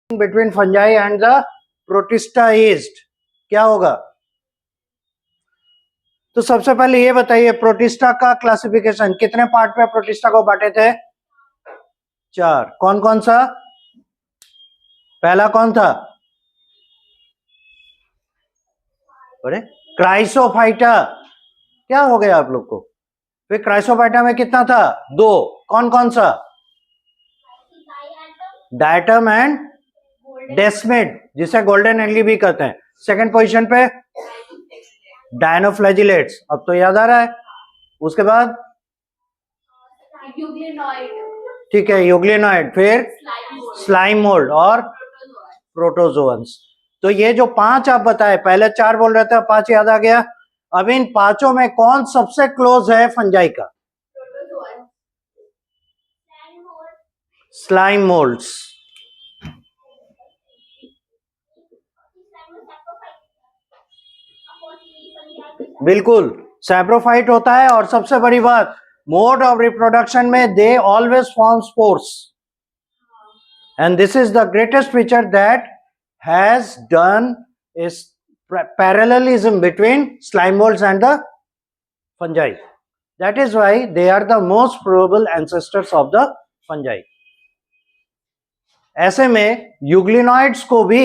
between fungi and the protistaist क्या होगा? तो सबसे पहले ये बताइए प्रोटिस्टा का क्लासिफिकेशन कितने पार्ट पे प्रोटिस्टा को बांटे थे? 4। कौन कौन सा? पहला कौन था? अरे क्राइसोफाइटा। क्या हो गया आप लोग को? फिर क्राइसोफाइटा में कितना था? 2। कौन कौन सा? डायटम एंड डेस्मिड, जिसे गोल्डन एंगली भी कहते हैं। सेकंड पोजीशन पे डायनोफ्लैजिलेट्स, अब तो याद आ रहा है। उसके बाद ठीक है यूग्लिनॉइड, फिर स्लाइम मोल्ड और प्रोटोजोअन्स। तो ये जो 5 आप बताए, पहले 4 बोल रहे थे, 5 याद आ गया। अब इन 5 में कौन सबसे क्लोज है फंजाई का? Slime moulds. बिल्कुल सैप्रोफाइट होता है, और सबसे बड़ी बात मोड ऑफ रिप्रोडक्शन में they always form spores, and this is the greatest feature that has done is parallelism between slime molds and the fungi. That is why they are the most probable ancestors of the fungi. ऐसे में euglenoids को भी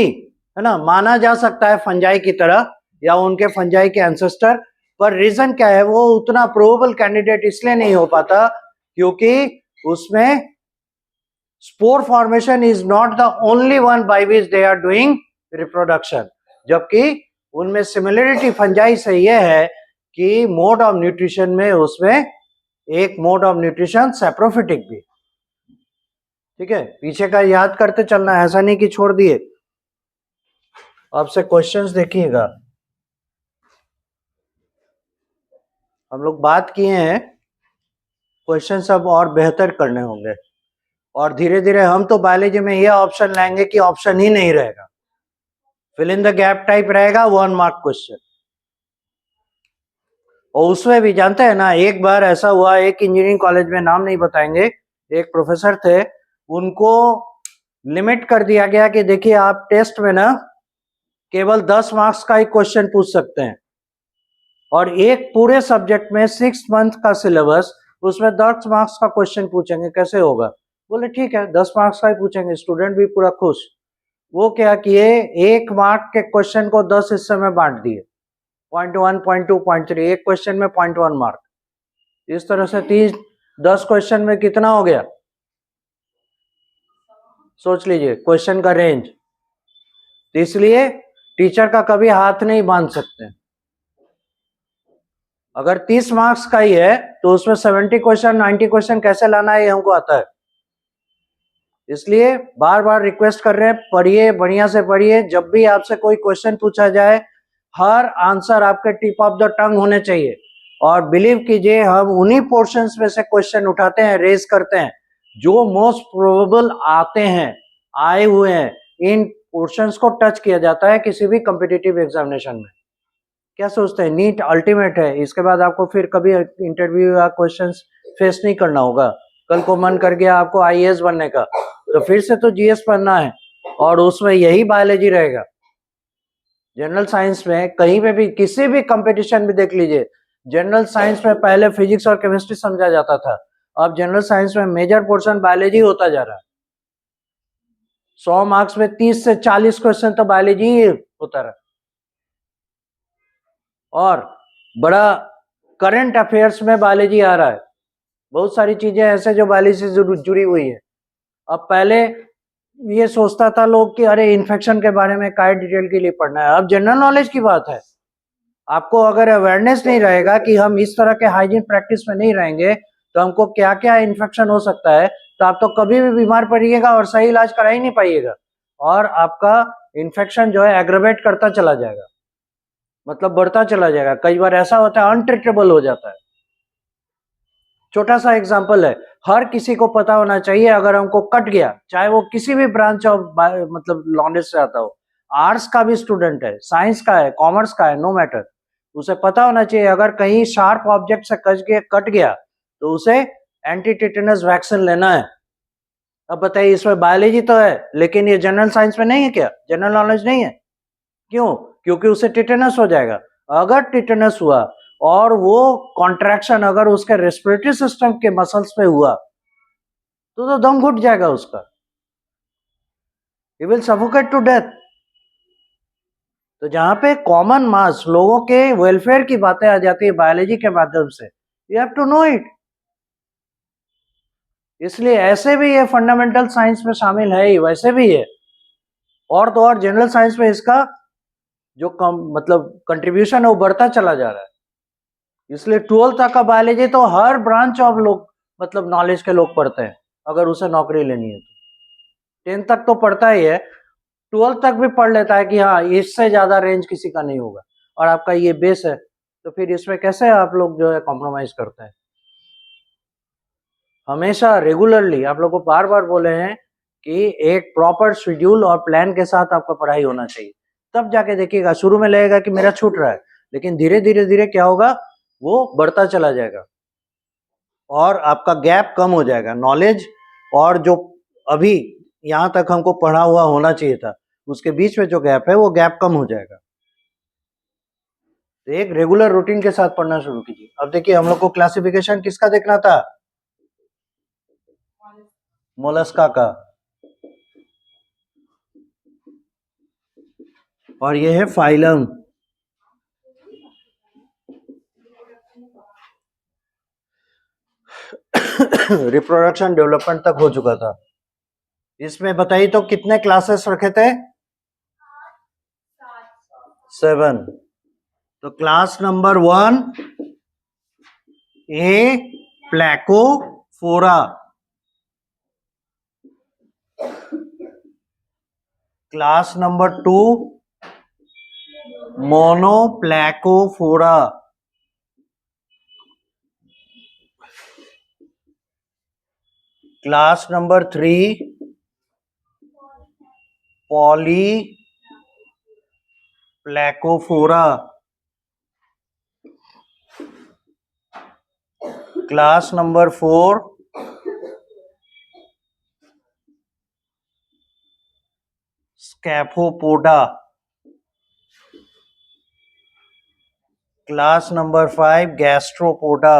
है ना माना जा सकता है फंजाई की तरह या उनके फंजाई के एंसेस्टर, पर रीजन क्या है? वो उतना प्रोबेबल कैंडिडेट इसलिए नहीं हो पाता क्योंकि उसमें spore formation is not the only one by which they are doing reproduction, जबकि उनमें सिमिलरिटी फंजाई से यह है कि मोड ऑफ न्यूट्रिशन में उसमें एक मोड ऑफ न्यूट्रिशन सैप्रोफिटिक भी। ठीक है, पीछे का याद करते चलना, ऐसा नहीं कि छोड़ दिए। आपसे क्वेश्चंस देखिएगा, हम लोग बात किए हैं, क्वेश्चंस अब और बेहतर करने होंगे, और धीरे धीरे हम तो बायोलॉजी में यह ऑप्शन लाएंगे कि ऑप्शन ही नहीं रहेगा, fill in the gap type रहेगा, 1 मार्क क्वेश्चन। और उसमें भी जानते हैं ना, एक बार ऐसा हुआ, एक इंजीनियरिंग कॉलेज में, नाम नहीं बताएंगे, एक प्रोफेसर थे, उनको लिमिट कर दिया गया कि देखिए आप टेस्ट में ना केवल 10 मार्क्स का ही क्वेश्चन पूछ सकते हैं, और एक पूरे सब्जेक्ट में 6 मंथ का सिलेबस, उसमें 10 मार्क्स का क्वेश्चन पूछेंगे, कैसे होगा? बोले ठीक है 10 मार्क्स का ही पूछेंगे, स्टूडेंट भी पूरा खुश। वो क्या किए, 1 मार्क के क्वेश्चन को 10 हिस्से में बांट दिए, 0.1, 0.2, 0.3, एक क्वेश्चन में 0.1 मार्क। इस तरह से 10 क्वेश्चन में कितना हो गया? सोच लीजिए क्वेश्चन का रेंज। इसलिए टीचर का कभी हाथ नहीं बांध सकते। अगर 30 मार्क्स का ही है तो उसमें 70 क्वेश्चन 90 क्वेश्चन कैसे लाना है ये हमको आता है। इसलिए बार बार रिक्वेस्ट कर रहे हैं, पढ़िए, बढ़िया से पढ़िए। जब भी आपसे कोई क्वेश्चन पूछा जाए, हर आंसर आपके टिप ऑफ द टंग होने चाहिए, और बिलीव कीजिए हम उन्हीं पोर्शंस में से क्वेश्चन उठाते हैं, रेज करते हैं जो मोस्ट प्रोबेबल आते हैं, आए हुए हैं। इन पोर्शंस को टच किया जाता है किसी भी कॉम्पिटिटिव एग्जामिनेशन में। क्या सोचते हैं नीट अल्टीमेट है, इसके बाद आपको फिर कभी इंटरव्यू या क्वेश्चंस फेस नहीं करना होगा। कल को मन कर गया आपको आईएएस बनने का, तो फिर से तो जीएस पढ़ना है, और उसमें यही बायोलॉजी रहेगा। जनरल साइंस में कहीं पे भी किसी भी कंपटीशन में देख लीजिए, जनरल साइंस में पहले फिजिक्स और केमिस्ट्री समझा जाता था, अब जनरल साइंस में मेजर पोर्शन बायोलॉजी होता जा रहा है। 100 मार्क्स में 30 से 40 क्वेश्चन तो बायोलॉजी ही होता रहा, और बड़ा करंट अफेयर्स में बायोलॉजी आ रहा है। बहुत सारी चीजें ऐसे जो बायोलॉजी से जुड़ी हुई है। अब पहले ये सोचता था लोग कि अरे इन्फेक्शन के बारे में काय डिटेल के लिए पढ़ना है, अब जनरल नॉलेज की बात है। आपको अगर अवेयरनेस नहीं रहेगा कि हम इस तरह के हाइजीन प्रैक्टिस में नहीं रहेंगे तो हमको क्या क्या इन्फेक्शन हो सकता है, तो आप तो कभी भी बीमार पड़िएगा और सही इलाज करा ही नहीं पाइएगा, और आपका इन्फेक्शन जो है एग्रेवेट करता चला जाएगा, मतलब बढ़ता चला जाएगा। कई बार ऐसा होता है अनट्रीटेबल हो जाता है। छोटा सा एग्जांपल है, हर किसी को पता होना चाहिए, अगर हमको कट गया, चाहे वो किसी भी ब्रांच ऑफ मतलब लॉन्डेज से आता हो, आर्ट्स का भी स्टूडेंट है, साइंस का है, कॉमर्स का है, नो मैटर, उसे पता होना चाहिए अगर कहीं शार्प ऑब्जेक्ट से कट गया तो उसे एंटी टेटेनस वैक्सीन लेना है। अब बताइए, इसमें बायोलॉजी तो है लेकिन ये जनरल साइंस में नहीं है क्या? जनरल नॉलेज नहीं है? क्यों? क्योंकि उसे टिटेनस हो जाएगा। अगर टिटेनस हुआ और वो कॉन्ट्रैक्शन अगर उसके रेस्पिरेटरी सिस्टम के मसल्स पे हुआ तो दम घुट जाएगा उसका, he will suffocate to death. तो जहां पे कॉमन मास लोगों के वेलफेयर की बातें आ जाती है बायोलॉजी के माध्यम से, you have to know it. इसलिए ऐसे भी ये फंडामेंटल साइंस में शामिल है ही, वैसे भी है। और तो और जनरल साइंस में इसका जो मतलब कंट्रीब्यूशन है वो बढ़ता चला जा रहा है। इसलिए 12th तक का बायोलॉजी तो हर ब्रांच ऑफ लोग मतलब नॉलेज के लोग पढ़ते हैं अगर उसे नौकरी लेनी है तो। 10th तक तो पढ़ता ही है, 12th तक भी पढ़ लेता है कि हाँ इससे ज्यादा रेंज किसी का नहीं होगा, और आपका ये बेस है, तो फिर इसमें कैसे आप लोग जो है कॉम्प्रोमाइज करते हैं? हमेशा रेगुलरली आप लोग को बार बार बोले हैं कि एक प्रॉपर शेड्यूल और प्लान के साथ आपका पढ़ाई होना चाहिए, तब जाके देखिएगा। शुरू में लगेगा कि मेरा छूट रहा है, लेकिन धीरे धीरे धीरे क्या होगा, वो बढ़ता चला जाएगा और आपका गैप कम हो जाएगा। नॉलेज और जो अभी यहाँ तक हमको पढ़ा हुआ होना चाहिए था उसके बीच में जो गैप है वो गैप कम हो जाएगा। तो एक रेगुलर रूटीन के साथ पढ़ना शुरू कीजिए। अब देखिए, हम लोग को क्लासिफिकेशन किसका देखना था? मोलस्का का। और ये है फाइलम। रिप्रोडक्शन डेवलपमेंट तक हो चुका था। इसमें बताइए तो कितने क्लासेस रखे थे? 7। तो class number 1 aplacophora, class number 2 monoplacophora, class number 3 polyplacophora, class number 4 scaphopoda, class number 5 gastropoda,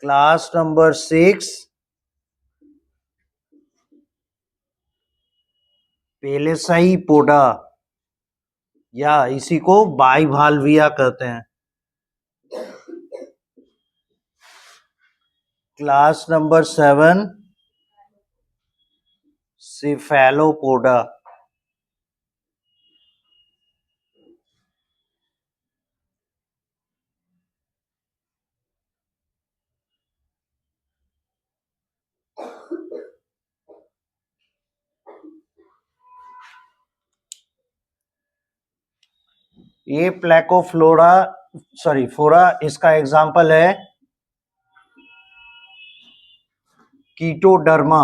class number 6 pelecypoda, या इसी को बाइवाल्विया कहते हैं, क्लास नंबर 7 सिफेलोपोडा। ये प्लैकोफ्लोरा सॉरी फोरा, इसका एग्जाम्पल है कीटोडर्मा।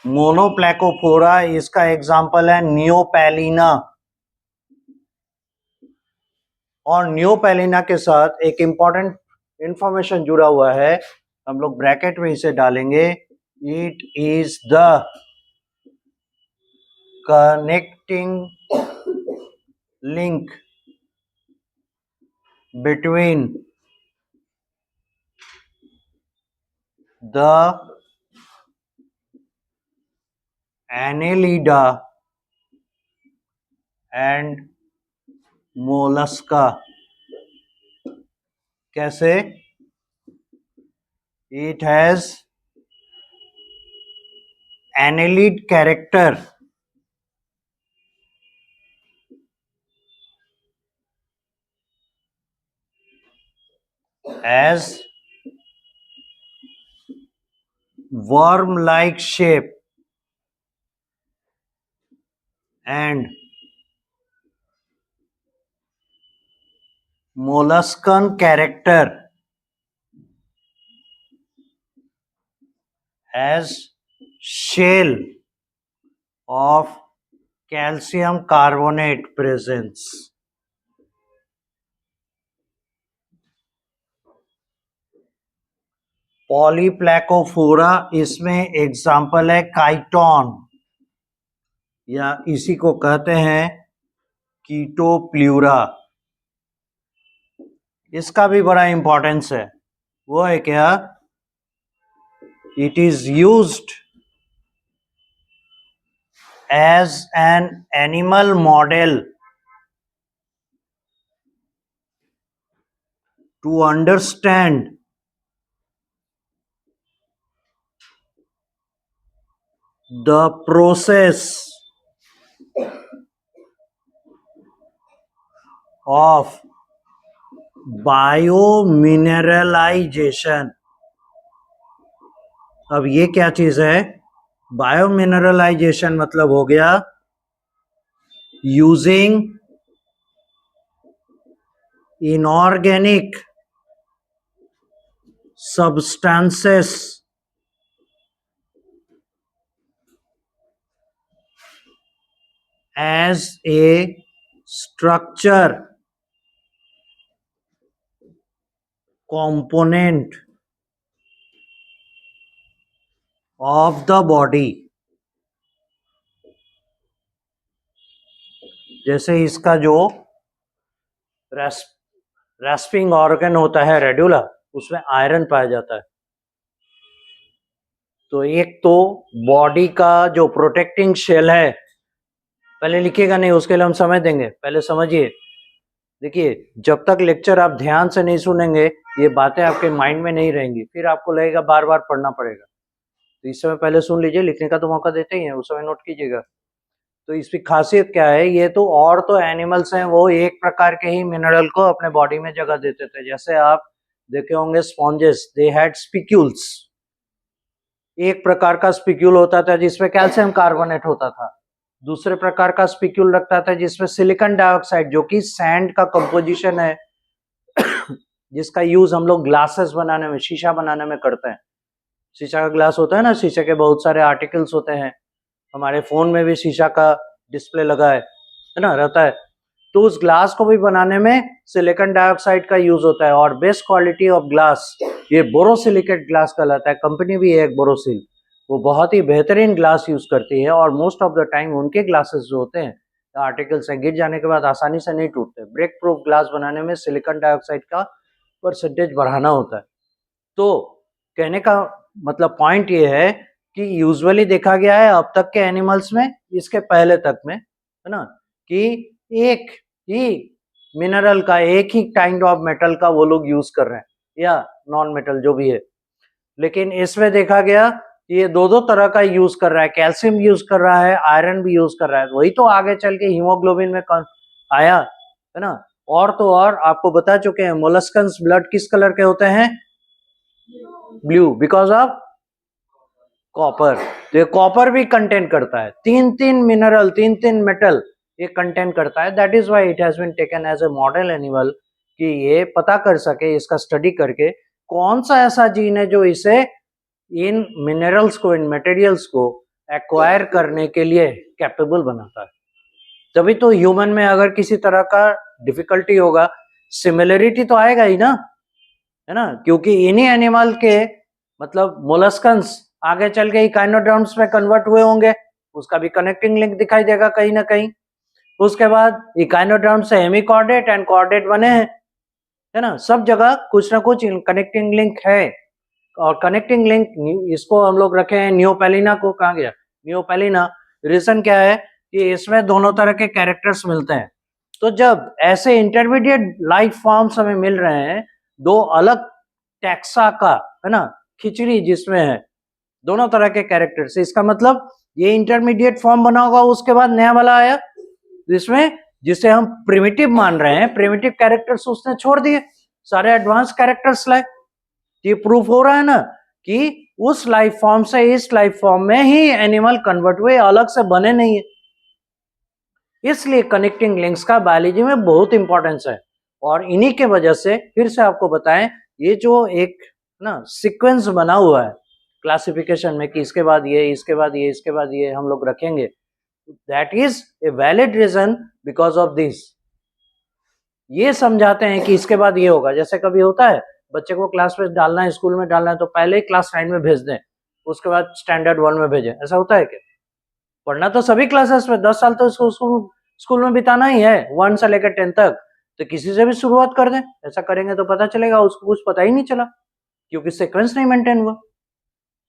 मोनोप्लैकोफोरा, इसका एग्जाम्पल है नियोपैलिना। और नियोपैलिना के साथ एक इंपॉर्टेंट इंफॉर्मेशन जुड़ा हुआ है, हम लोग ब्रैकेट में इसे डालेंगे। It is the connecting link between the annelida and mollusca। कैसे? It has annelid character as worm-like shape and molluscan character as shell of calcium carbonate presence। पॉलीप्लैकोफोरा, इसमें एग्जाम्पल है काइटोन, या इसी को कहते हैं कीटोप्ल्यूरा। इसका भी बड़ा इंपॉर्टेंस है। वो है क्या? It is used as an animal model to understand the process of biomineralisation. अब ये क्या चीज है? बायोमिनरलाइजेशन मतलब हो गया using inorganic substances as a structure component of the body। जैसे इसका जो रेस्पिंग ऑर्गन होता है रेडुला, उसमें आयरन पाया जाता है। तो एक तो बॉडी का जो प्रोटेक्टिंग शेल है, पहले लिखिएगा नहीं, उसके लिए हम समझ देंगे, पहले समझिए। देखिए, जब तक लेक्चर आप ध्यान से नहीं सुनेंगे, ये बातें आपके माइंड में नहीं रहेंगी, फिर आपको लगेगा बार बार पढ़ना पड़ेगा। तो इस समय पहले सुन लीजिए, लिखने का तो मौका देते ही हैं, उस समय नोट कीजिएगा। तो इसकी खासियत क्या है? ये तो और तो एनिमल्स हैं, वो एक प्रकार के ही मिनरल को अपने बॉडी में जगह देते थे। जैसे आप देखे होंगे स्पॉन्जेस, दे हैड स्पिक्यूल्स। एक प्रकार का स्पिक्यूल होता था जिसमें कैल्शियम कार्बोनेट होता था, दूसरे प्रकार का स्पिक्यूल रखता था जिसमें सिलिकॉन डाइऑक्साइड, जो कि सैंड का कंपोजिशन है, जिसका यूज हम लोग ग्लासेस बनाने में, शीशा बनाने में करते हैं। शीशा का ग्लास होता है ना, शीशे के बहुत सारे आर्टिकल्स होते हैं। हमारे फोन में भी शीशा का डिस्प्ले लगा है ना, रहता है। तो उस ग्लास को भी बनाने में सिलिकॉन डाइऑक्साइड का यूज होता है। और बेस्ट क्वालिटी ऑफ ग्लास ये बोरोसिलिकेट ग्लास कहलाता है। कंपनी भी है एक बोरोसिल, वो बहुत ही बेहतरीन ग्लास यूज करती है। और मोस्ट ऑफ द टाइम उनके ग्लासेस जो होते हैं, आर्टिकल्स हैं, गिर जाने के बाद आसानी से नहीं टूटते। ब्रेक प्रूफ ग्लास बनाने में सिलिकॉन डाइऑक्साइड का परसेंटेज बढ़ाना होता है। तो कहने का मतलब पॉइंट ये है कि यूजुअली देखा गया है अब तक के एनिमल्स में, इसके पहले तक में, है ना, कि एक ही मिनरल का, एक ही काइंड ऑफ मेटल का वो लोग यूज कर रहे हैं, या नॉन मेटल जो भी है। लेकिन इसमें देखा गया कि ये दो दो तरह का यूज कर रहा है, कैल्शियम यूज कर रहा है, आयरन भी यूज कर रहा है। वही तो आगे चल के हीमोग्लोबिन में आया, है ना। और तो और आपको बता चुके हैं, मोलस्कन्स ब्लड किस कलर के होते हैं? Blue, because of copper. तो ये कॉपर भी कंटेन करता है, तीन तीन मिनरल, तीन तीन मेटल ये कंटेन करता है। That is why it has been taken as a model animal, कि ये पता कर सके, इसका स्टडी करके कौन सा ऐसा जीन है जो इसे इन मिनरल्स को, इन मटेरियल्स को एक्वायर करने के लिए कैपेबल बनाता है। तभी तो ह्यूमन में अगर किसी तरह का डिफिकल्टी होगा, सिमिलरिटी तो आएगा ही ना, है ना, क्योंकि इन्हीं एनिमल के मतलब मोलस्कन्स आगे चल के इकाइनोडर्म्स में कन्वर्ट हुए होंगे, उसका भी कनेक्टिंग लिंक दिखाई देगा कहीं ना कहीं। उसके बाद इकाइनोडर्म से हेमिकॉर्डेट एंड कॉर्डेट बने हैं, है ना। सब जगह कुछ ना कुछ कनेक्टिंग लिंक है। और कनेक्टिंग लिंक, इसको हम लोग रखे हैं नियोपेलिना को। कहाँ गया नियोपेलिना? रीजन क्या है कि इसमें दोनों तरह के कैरेक्टर्स मिलते हैं। तो जब ऐसे इंटरमीडिएट लाइफ फॉर्म्स हमें मिल रहे हैं, दो अलग टैक्सा का, है ना, खिचड़ी जिसमें है दोनों तरह के कैरेक्टर्स, इसका मतलब ये इंटरमीडिएट फॉर्म बना होगा, उसके बाद नया वाला आया जिसमें, जिसे हम प्रिमिटिव मान रहे हैं, प्रिमिटिव कैरेक्टर्स उसने छोड़ दिए, सारे एडवांस कैरेक्टर्स लाए। ये प्रूफ हो रहा है ना कि उस लाइफ फॉर्म से इस लाइफ फॉर्म में ही एनिमल कन्वर्ट हुए, अलग से बने नहीं है। इसलिए कनेक्टिंग लिंक्स का बायोलॉजी में बहुत इंपॉर्टेंस है। और इन्हीं के वजह से फिर से आपको बताएं, ये जो एक ना सीक्वेंस बना हुआ है क्लासिफिकेशन में, कि इसके बाद ये, इसके बाद ये, इसके बाद ये हम लोग रखेंगे, that is a valid reason because of this. ये समझाते हैं कि इसके बाद ये होगा। जैसे कभी होता है बच्चे को क्लास में डालना है, स्कूल में डालना है, तो पहले ही क्लास 9 में भेज दें, उसके बाद स्टैंडर्ड 1 में भेजें, ऐसा होता है क्या? पढ़ना तो सभी क्लासेस में 10 साल तो इसको स्कूल में बिताना ही है, 1 से लेकर 10 तक, तो किसी से भी शुरुआत कर दें। ऐसा करेंगे तो पता चलेगा उसको कुछ पता ही नहीं चला, क्योंकि सीक्वेंस नहीं मेंटेन हुआ,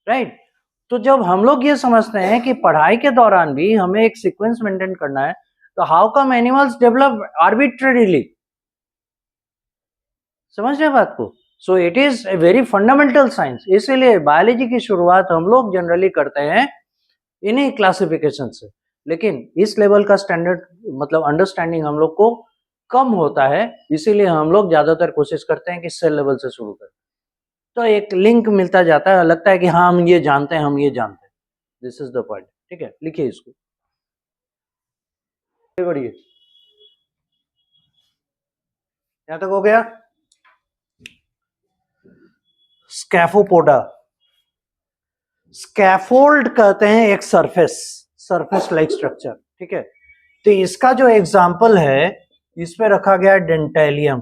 राइट? तो जब हम लोग ये समझते हैं कि पढ़ाई के दौरान भी हमें एक सीक्वेंस मेंटेन करना है, तो how come animals develop arbitrarily? समझ रहे बात को? So it is a very fundamental science. इसीलिए बायोलॉजी की शुरुआत हम लोग जनरली करते हैं इन्हीं क्लासिफिकेशन से, लेकिन इस लेवल का स्टैंडर्ड मतलब अंडरस्टैंडिंग हम लोग को कम होता है, इसीलिए हम लोग ज्यादातर कोशिश करते हैं कि सेल लेवल से शुरू करें, तो एक लिंक मिलता जाता है, लगता है कि हाँ हम ये जानते हैं, हम ये जानते हैं। This is the point. ठीक है, लिखिए इसको, बढ़िए, यहां तक हो गया। स्कैफोपोडा, स्कैफोल्ड कहते हैं एक सरफेस लाइक स्ट्रक्चर, ठीक है। तो इसका जो एग्जाम्पल है, इस पे रखा गया डेंटेलियम,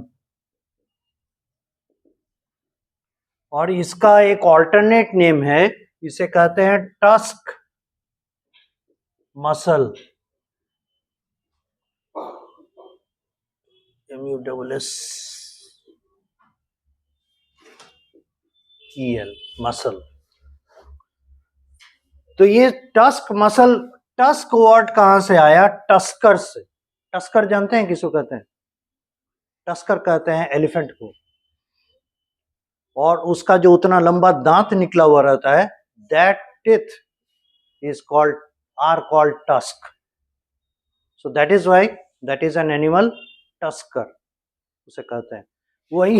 और इसका एक ऑल्टरनेट नेम है, इसे कहते हैं टस्क मसल, MUSSEL, मसल। तो ये टस्क मसल, टस्क वर्ड कहां से आया? टस्कर से। टस्कर जानते हैं किसको कहते हैं? टस्कर कहते हैं एलिफेंट को, और उसका जो उतना लंबा दांत निकला हुआ रहता है, that teeth is called tusk. So that is why that is an animal tusker उसे कहते हैं। वही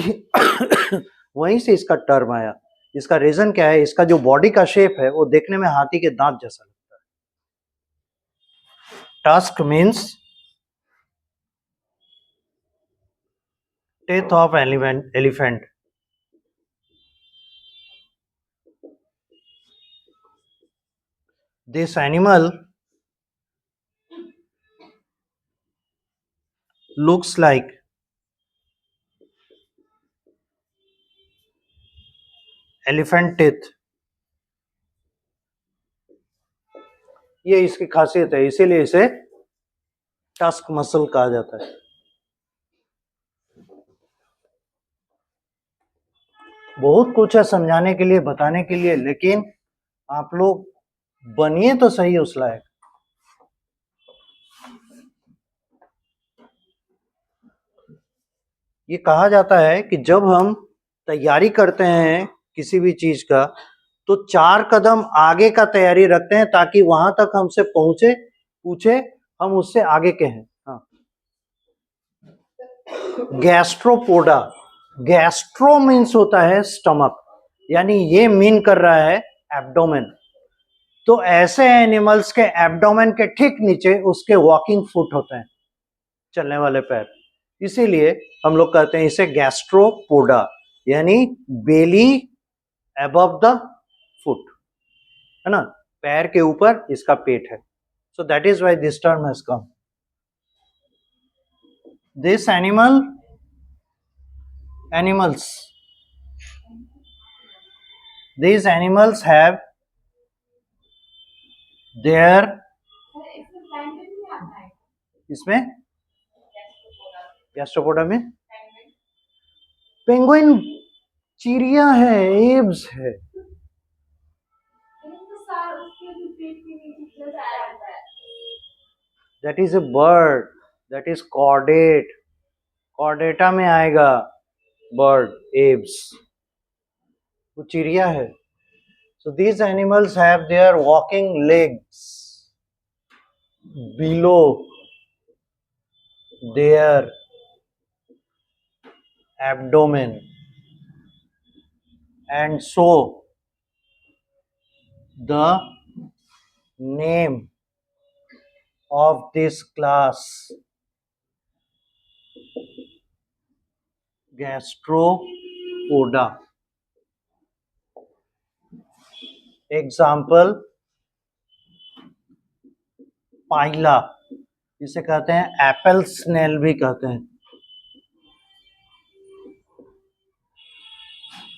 वहीं से इसका टर्म आया। इसका रीजन क्या है? इसका जो बॉडी का शेप है वो देखने में हाथी के दांत जैसा लगता है। Tusk means teeth of elephant. This animal looks like elephant teeth। ये इसकी खासियत है, इसीलिए इसे टस्क मसल कहा जाता है। बहुत कुछ है समझाने के लिए, बताने के लिए, लेकिन आप लोग बनिए तो सही उस लायक। ये कहा जाता है कि जब हम तैयारी करते हैं किसी भी चीज का, तो 4 कदम आगे का तैयारी रखते हैं, ताकि वहां तक हमसे पहुंचे, पूछे, हम उससे आगे के हैं। हाँ, गैस्ट्रोपोडा, गैस्ट्रो मीन्स होता है स्टमक, यानी ये मीन कर रहा है एब्डोमेन। तो ऐसे एनिमल्स के एब्डोमेन के ठीक नीचे उसके वॉकिंग फुट होते हैं, चलने वाले पैर, इसीलिए हम लोग कहते हैं इसे गैस्ट्रोपोडा, यानी बेली अबव द फुट, है ना, पैर के ऊपर इसका पेट है। So that is why this term has come. This these animals have their, इसमें गैस्ट्रोपोडा में पेंगुइन चिड़िया है, एब्स है। That is A bird, that is chordate, Chordata में आएगा बर्ड, एब्स, वो चिड़िया है। So these animals have their walking legs below their abdomen, and so the name of this class gastropoda। Example, pila, इसे कहते हैं Apple snail भी कहते हैं।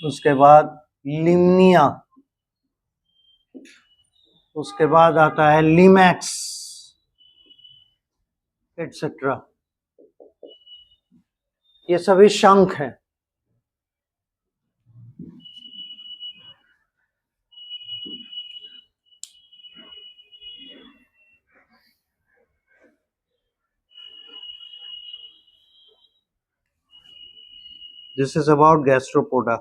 उसके बाद लिमनिया, उसके बाद आता है लिमैक्स एटसेट्रा। ये सभी शंख हैं। This is about gastropoda.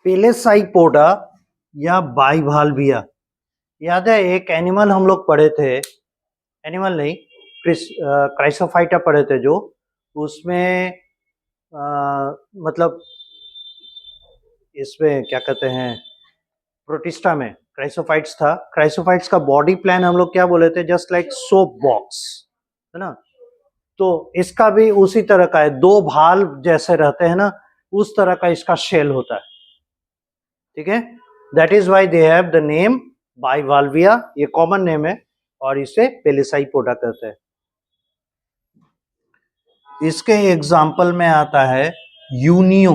Pelecypoda या बाइवाल्विया, याद है एक एनिमल हम लोग पढ़े थे, एनिमल नहीं, क्राइसोफाइटा पढ़े थे जो, उसमें मतलब इसमें क्या कहते हैं, प्रोटिस्टा में क्राइसोफाइट्स था। क्राइसोफाइट्स का बॉडी प्लान हम लोग क्या बोले थे, जस्ट लाइक सोप बॉक्स, है ना। तो इसका भी उसी तरह का है, दो भाल जैसे रहते हैं ना, उस तरह का इसका शेल होता है, ठीक है। That is why they have the name bivalvia, ये कॉमन नेम है, और इसे पेलेसाइपोडा कहते हैं। इसके एग्जाम्पल में आता है unio,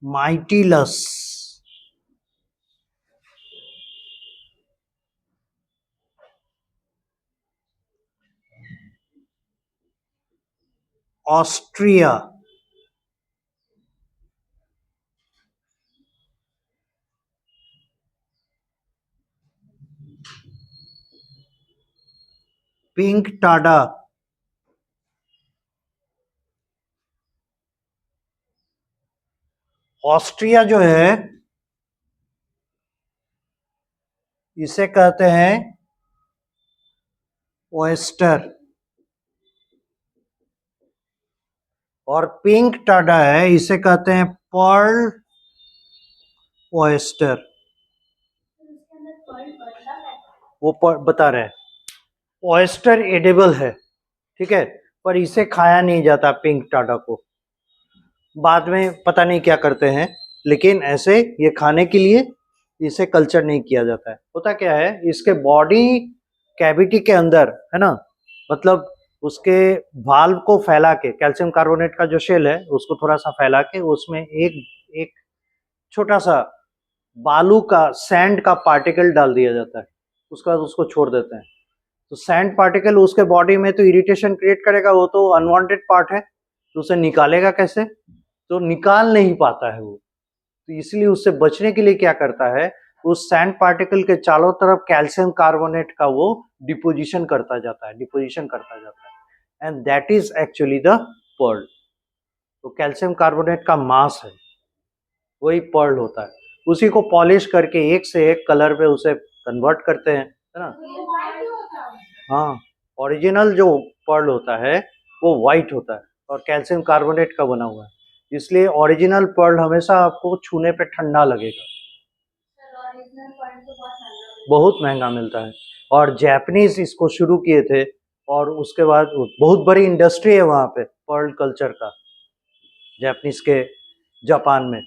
mytilus, ostrea, pinctada, ostrea जो है इसे कहते हैं ओएस्टर, और पिंक टाडा है इसे कहते हैं पर्ल ओएस्टर। वो बता रहे हैं ओएस्टर एडिबल है, ठीक है, पर इसे खाया नहीं जाता पिंक टाडा को, बाद में पता नहीं क्या करते हैं, लेकिन ऐसे ये खाने के लिए इसे कल्चर नहीं किया जाता है। होता क्या है, इसके बॉडी कैविटी के अंदर, है ना, मतलब उसके वाल्व को फैला के, कैल्शियम कार्बोनेट का जो शेल है उसको थोड़ा सा फैला के उसमें एक एक छोटा सा बालू का, सैंड का पार्टिकल डाल दिया जाता है, उसके बाद उसको छोड़ देते हैं। तो सैंड पार्टिकल उसके बॉडी में तो इरिटेशन क्रिएट करेगा, वो तो अनवांटेड पार्ट है, तो उसे निकालेगा कैसे, तो निकाल नहीं पाता है वो। तो इसलिए उससे बचने के लिए क्या करता है, उस सैंड पार्टिकल के चारों तरफ कैल्शियम कार्बोनेट का वो डिपोजिशन करता जाता है, डिपोजिशन करता जाता है, and that is actually the pearl. तो कैल्शियम कार्बोनेट का मास है, वही पर्ल होता है। उसी को पॉलिश करके एक से एक कलर पे उसे कन्वर्ट करते हैं, है ना। हाँ, ओरिजिनल जो पर्ल होता है वो वाइट होता है और कैल्शियम कार्बोनेट का बना हुआ है, इसलिए ओरिजिनल पर्ल हमेशा आपको छूने पे ठंडा लगेगा। बहुत महंगा मिलता है, और जापानीज इसको शुरू किए थे, और उसके बाद बहुत बड़ी इंडस्ट्री है वहाँ पे पर्ल कल्चर का, जापानीज के जापान में,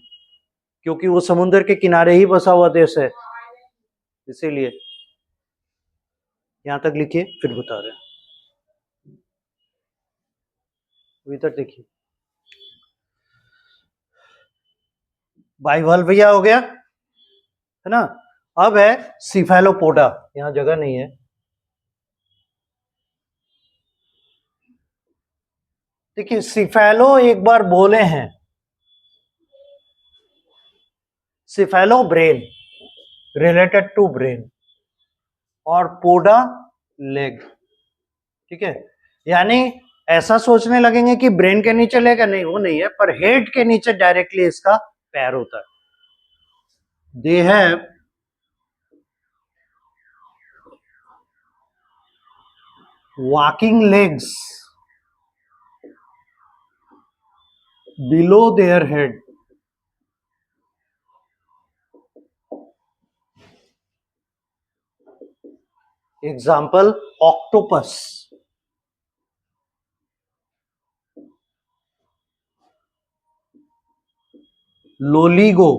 क्योंकि वो समुद्र के किनारे ही बसा हुआ देश है, इसीलिए। यहाँ तक लिखिए फिर बता रहे हैं, इधर देखिए, बाइवाल्विया हो गया, है ना। अब है सिफेलोपोडा, यहाँ जगह नहीं है। देखिए सिफेलो एक बार बोले हैं, cephalo brain, related to brain, और पोडा लेग, ठीक है। यानी ऐसा सोचने लगेंगे कि ब्रेन के नीचे लेग है, नहीं वो नहीं है, पर हेड के नीचे डायरेक्टली इसका पैर होता है। They have walking legs below their head. Example, octopus, Loligo,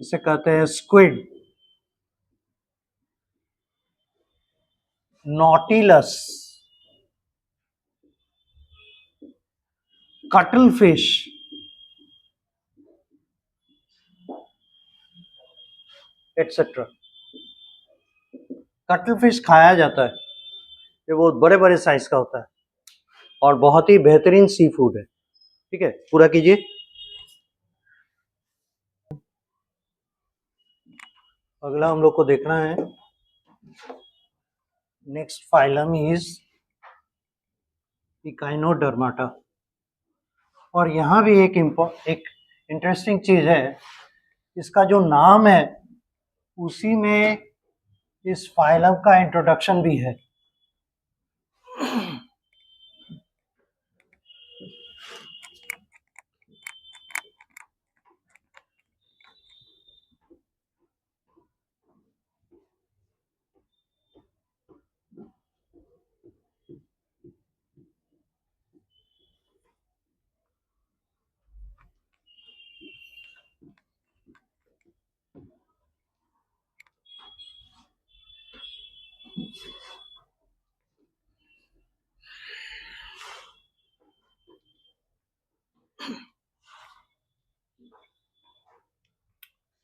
इसे कहते हैं squid, Nautilus, cuttle fish, etcetera. Cuttle fish खाया जाता है, ये बहुत बड़े बड़े साइज का होता है और बहुत ही बेहतरीन सी फूड है। ठीक है, पूरा कीजिए। अगला हम लोग को देखना है, नेक्स्ट फाइलम इज इकाइनोडर्माटा। और यहाँ भी एक इंटरेस्टिंग चीज है, इसका जो नाम है उसी में इस फाइलम का इंट्रोडक्शन भी है।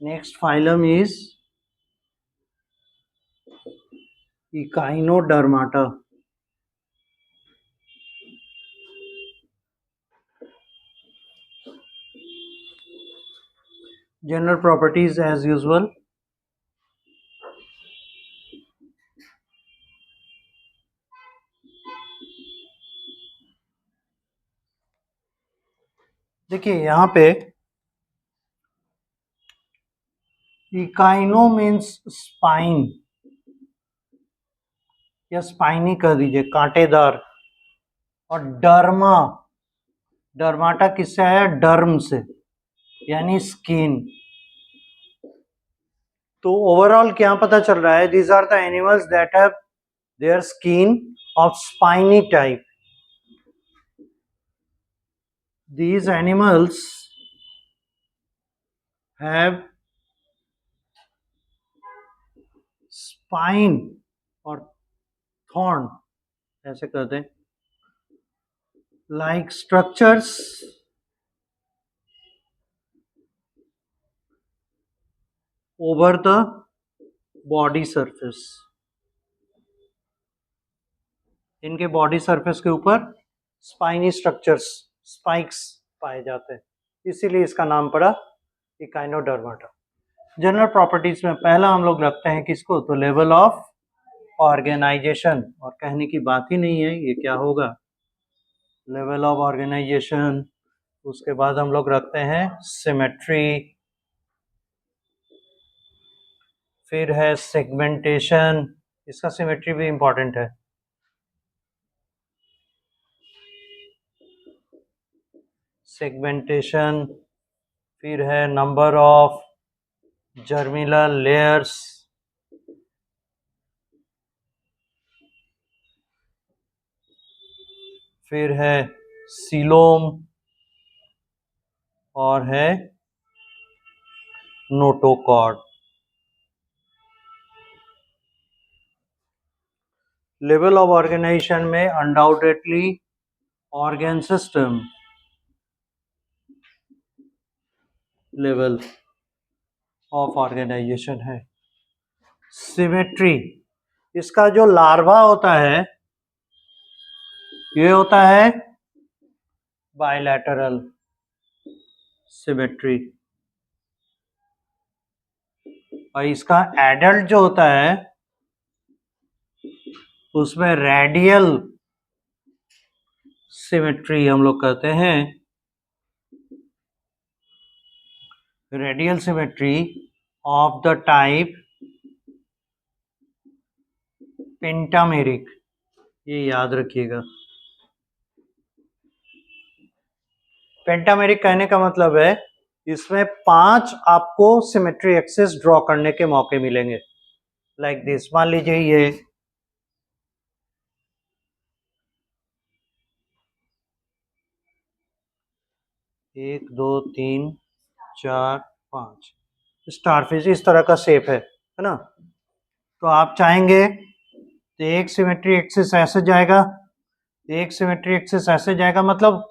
Next phylum is echinodermata. General properties as usual, देखिए यहाँ पे इकाइनो मीन्स स्पाइन या स्पाइनी कर दीजिए, कांटेदार। और डर्मा, डर्माटा किससे है? डर्म से, यानी स्किन। तो ओवरऑल क्या पता चल रहा है? These are the animals that have their skin of spiny type. These animals have spine और thorn, ऐसे कहते हैं, like structures over the body surface। इनके बॉडी सरफेस के ऊपर स्पाइनी स्ट्रक्चर्स, स्पाइक्स पाए जाते हैं, इसीलिए इसका नाम पड़ा इकाइनोडर्माटा। जनरल प्रॉपर्टीज में पहला हम लोग रखते हैं किसको? तो लेवल ऑफ ऑर्गेनाइजेशन, और कहने की बात ही नहीं है, ये क्या होगा? Level of organisation. उसके बाद हम लोग रखते हैं सिमेट्री, फिर है सेगमेंटेशन, इसका सिमेट्री भी इंपॉर्टेंट है। सेगमेंटेशन, फिर है नंबर ऑफ जर्मिनल लेयर्स, फिर है सीलोम, और है नोटोकॉर्ड। लेवल ऑफ ऑर्गेनाइजेशन में undoubtedly organ system level of organisation है। सिमेट्री, इसका जो लार्वा होता है ये होता है बायलैटरल सिमेट्री, और इसका एडल्ट जो होता है उसमें रेडियल सिमेट्री हम लोग कहते हैं। Radial symmetry of the type pentameric, ये याद रखिएगा। पेंटामेरिक कहने का मतलब है इसमें 5 आपको सिमेट्री एक्सिस ड्रॉ करने के मौके मिलेंगे, लाइक दिस। मान लीजिए ये 1 2 3 4 5 स्टारफिश इस तरह का शेप है ना? तो आप चाहेंगे तो एक सिमेट्री एक्सिस ऐसे जाएगा, एक सिमेट्री एक्सिस ऐसे जाएगा, मतलब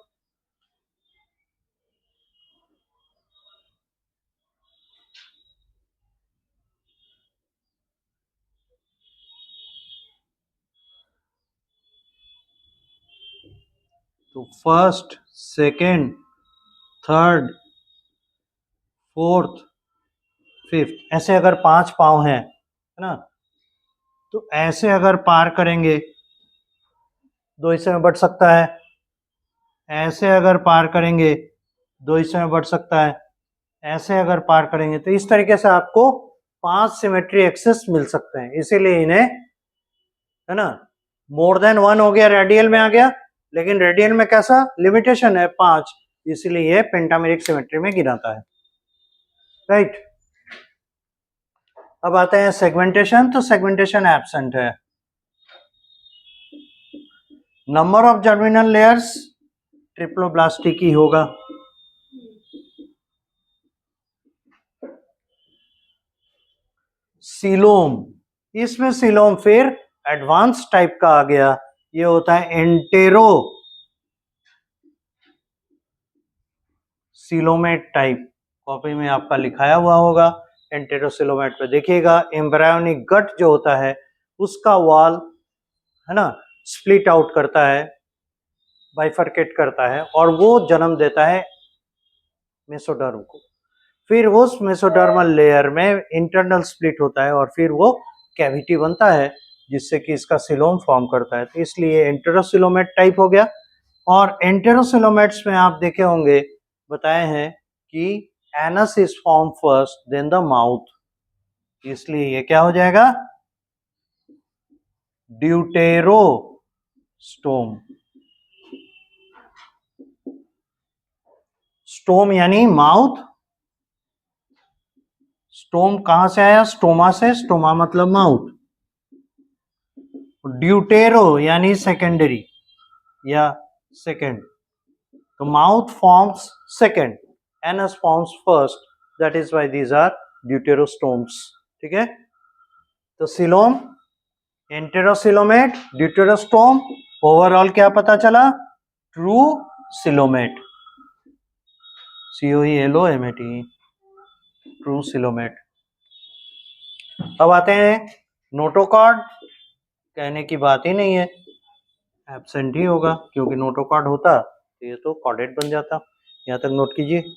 तो first, second, third, fourth, fifth, ऐसे अगर 5 पाँव है ना, तो ऐसे अगर पार करेंगे 2 हिस्से में बढ़ सकता है, ऐसे अगर पार करेंगे 2 हिस्से में बढ़ सकता है, ऐसे अगर पार करेंगे, तो इस तरीके से आपको 5 सिमेट्री एक्सिस मिल सकते हैं। इसीलिए इन्हें, है ना, मोर देन 1 हो गया, रेडियल में आ गया, लेकिन रेडियल में कैसा लिमिटेशन है 5, इसीलिए ये पेंटामेरिक सिमेट्री में गिनाता है, राइट। अब आते हैं सेगमेंटेशन, तो सेगमेंटेशन एब्सेंट है। Number of germinal layers triploblastic ही होगा। सीलोम, इसमें सीलोम फिर एडवांस टाइप का आ गया, ये होता है एंटेरो सिलोमेट टाइप। कॉपी में आपका लिखाया हुआ होगा एंटेरोसिलोमेट पे, देखिएगा एम्ब्रायोनिक गट जो होता है उसका वॉल, है ना, स्प्लिट आउट करता है, बाइफरकेट करता है, और वो जन्म देता है मेसोडर्म को। फिर उस मेसोडर्मल लेयर में इंटरनल स्प्लिट होता है और फिर वो कैविटी बनता है जिससे कि इसका सिलोम फॉर्म करता है। तो इसलिए एंटेरोसिलोमेट टाइप हो गया। और एंटेरोसिलोमेट्स में आप देखे होंगे, बताए हैं कि anus is form first then the mouth, इसलिए ये क्या हो जाएगा, ड्यूटेरोस्टोम। स्टोम यानी माउथ, स्टोम कहां से आया, स्टोमा से, स्टोमा मतलब माउथ। ड्यूटेरो यानी सेकेंडरी या सेकेंड, तो mouth forms second, anus forms first, that is why these are deuterostomes, ठीक है। तो सिलोम, एंटेरोसिलोमेट, ड्यूटेरोस्टोम, ओवरऑल क्या पता चला, true coelomate, COELOMAT, true coelomate. अब आते हैं नोटोकॉर्ड, कहने की बात ही नहीं है, एब्सेंट ही होगा, क्योंकि नोटोकॉर्ड होता तो ये तो कॉर्डेट बन जाता। यहां तक नोट कीजिए।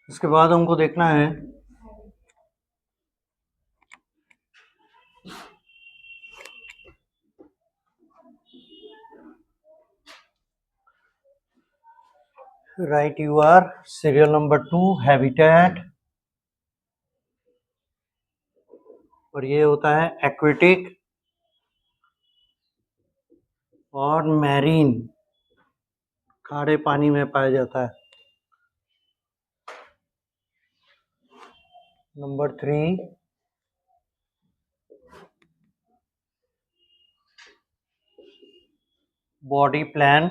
इसके बाद हमको देखना है right your serial number 2 habitat, और ये होता है एक्वेटिक और मैरीन, खारे पानी में पाया जाता है। नंबर 3 बॉडी प्लान,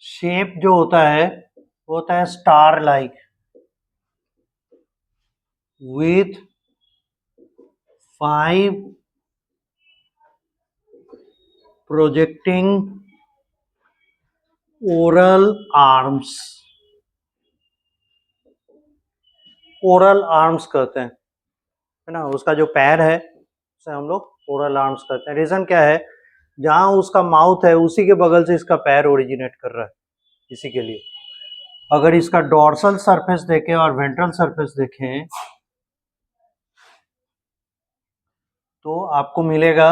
शेप जो होता है वो होता है star like with 5 projecting oral arms, oral arms कहते हैं, है ना, उसका जो पैर है उसे हम लोग ओरल आर्म्स कहते हैं। रीजन क्या है, जहां उसका माउथ है उसी के बगल से इसका पैर ओरिजिनेट कर रहा है, इसी के लिए। अगर इसका डोर्सल सरफेस देखें और वेंट्रल सरफेस देखें तो आपको मिलेगा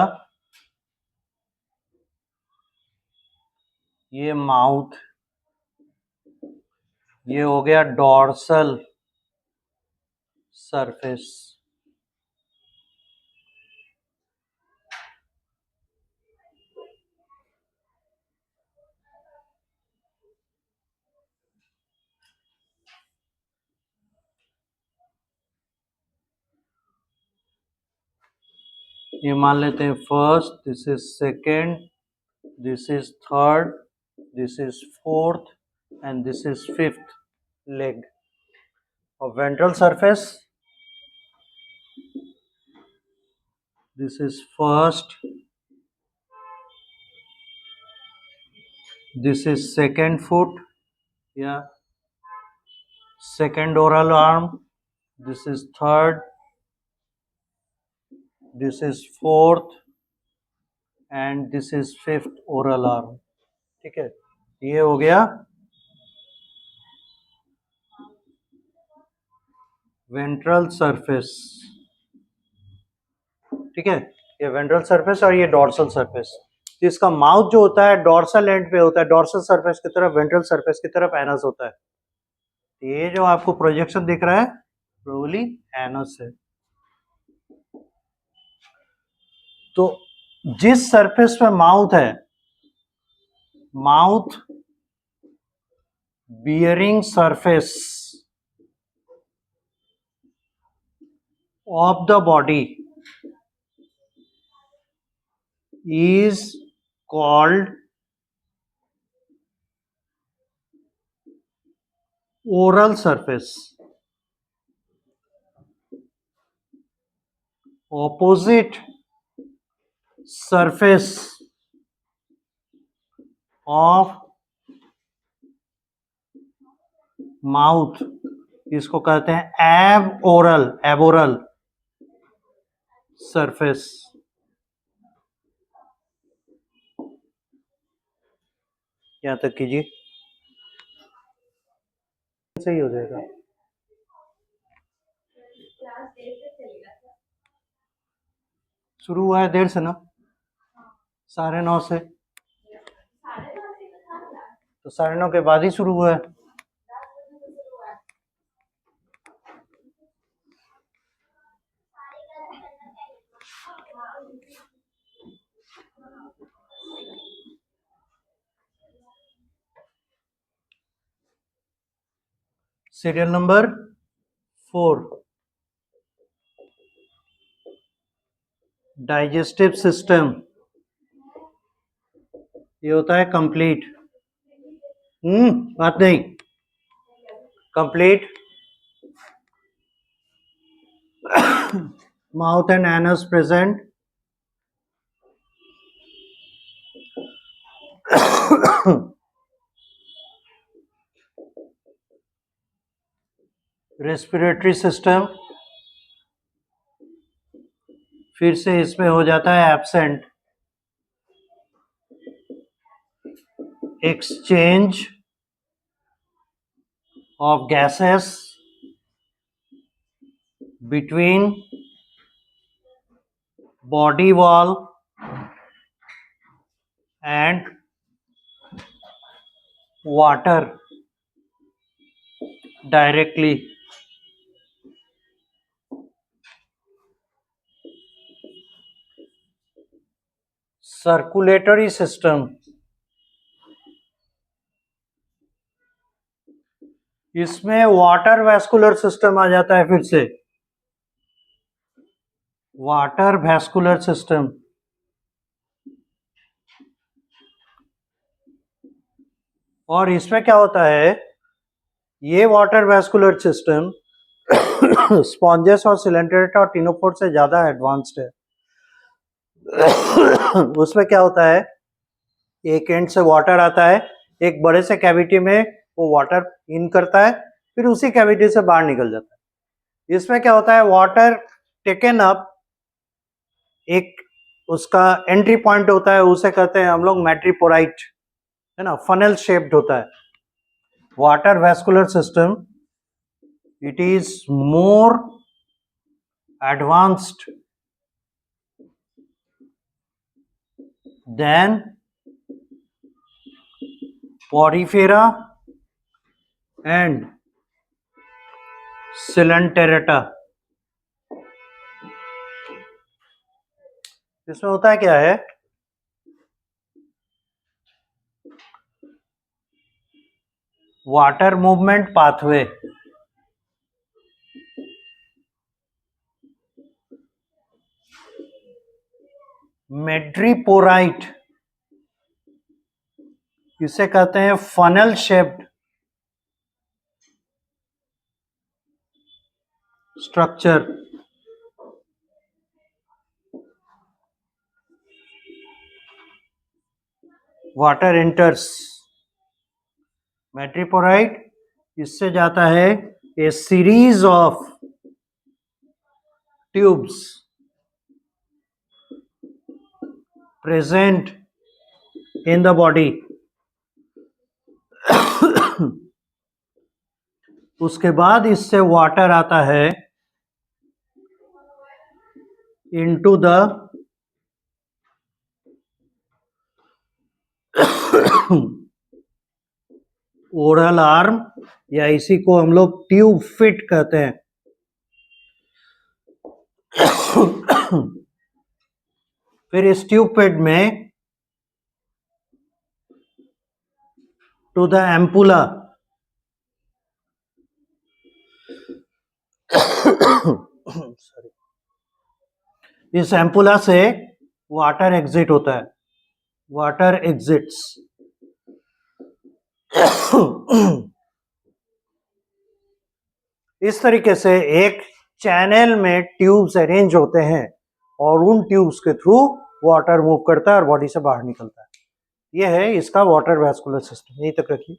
ये माउथ, ये हो गया डॉर्सल सरफेस। ये मान लेते हैं first, this is second, this is third, this is fourth and this is fifth leg of ventral surface. This is first, this is second foot, yeah, second oral arm, this is third, this is fourth and this is fifth oral arm. ठीक है, ये हो गया ventral surface. ठीक है, ये ventral surface और ये डॉर्सल सरफेस। इसका माउथ जो होता है डॉर्सल एंड पे होता है, डॉर्सल सरफेस की तरफ, वेंट्रल सरफेस की तरफ एनस होता है। ये जो आपको प्रोजेक्शन दिख रहा है प्रोबेबली एनस है। तो जिस सरफेस पे माउथ है, mouth bearing surface of the body is called oral surface. Opposite surface of mouth इसको कहते हैं एबओरल, एबोरल सरफेस। यहां तक कीजिए, सही हो जाएगा। शुरू हुआ है 1:30 से ना, 9:30 से, तो 9:30 के बाद ही शुरू हुआ है। Serial number 4, digestive system. ये होता है कंप्लीट, बात नहीं, complete mouth and anus present, respiratory system फिर से इसमें हो जाता है absent. Exchange of gases between body wall and water directly. Circulatory system, इसमें वाटर वैस्कुलर सिस्टम आ जाता है फिर से, वाटर वैस्कुलर सिस्टम। और इसमें क्या होता है, ये वाटर वैस्कुलर सिस्टम स्पॉन्जेस और सिलेंडरेटा और टिनोफोर से ज्यादा एडवांस्ड है। उसमें क्या होता है, एक एंड से वाटर आता है, एक बड़े से कैविटी में वो वाटर इन करता है, फिर उसी कैविटी से बाहर निकल जाता है। इसमें क्या होता है, वाटर टेकन अप, एक उसका एंट्री पॉइंट होता है, उसे कहते हैं हम लोग मैट्रिपोराइट, है ना, फनल शेप्ड होता है। Water vascular system, it is more advanced than porifera and coelenterata. इसमें होता है क्या है, वाटर मूवमेंट पाथवे, मेड्रीपोराइट, इसे कहते हैं funnel shaped structure. Water enters, madreporite, इससे जाता है a series of tubes present in the body. उसके बाद इससे वाटर आता है इनटू द ओरल आर्म, या इसी को हम लोग ट्यूब फिट कहते हैं। फिर इस ट्यूब फिट में टू द एम्पुला, इस एम्पुला से वाटर एग्जिट होता है, वाटर एग्जिट्स। इस तरीके से एक चैनल में ट्यूब्स अरेंज होते हैं और उन ट्यूब्स के थ्रू वाटर मूव करता है और बॉडी से बाहर निकलता है। यह है इसका वाटर वैस्कुलर सिस्टम। यहीं तक रखिए।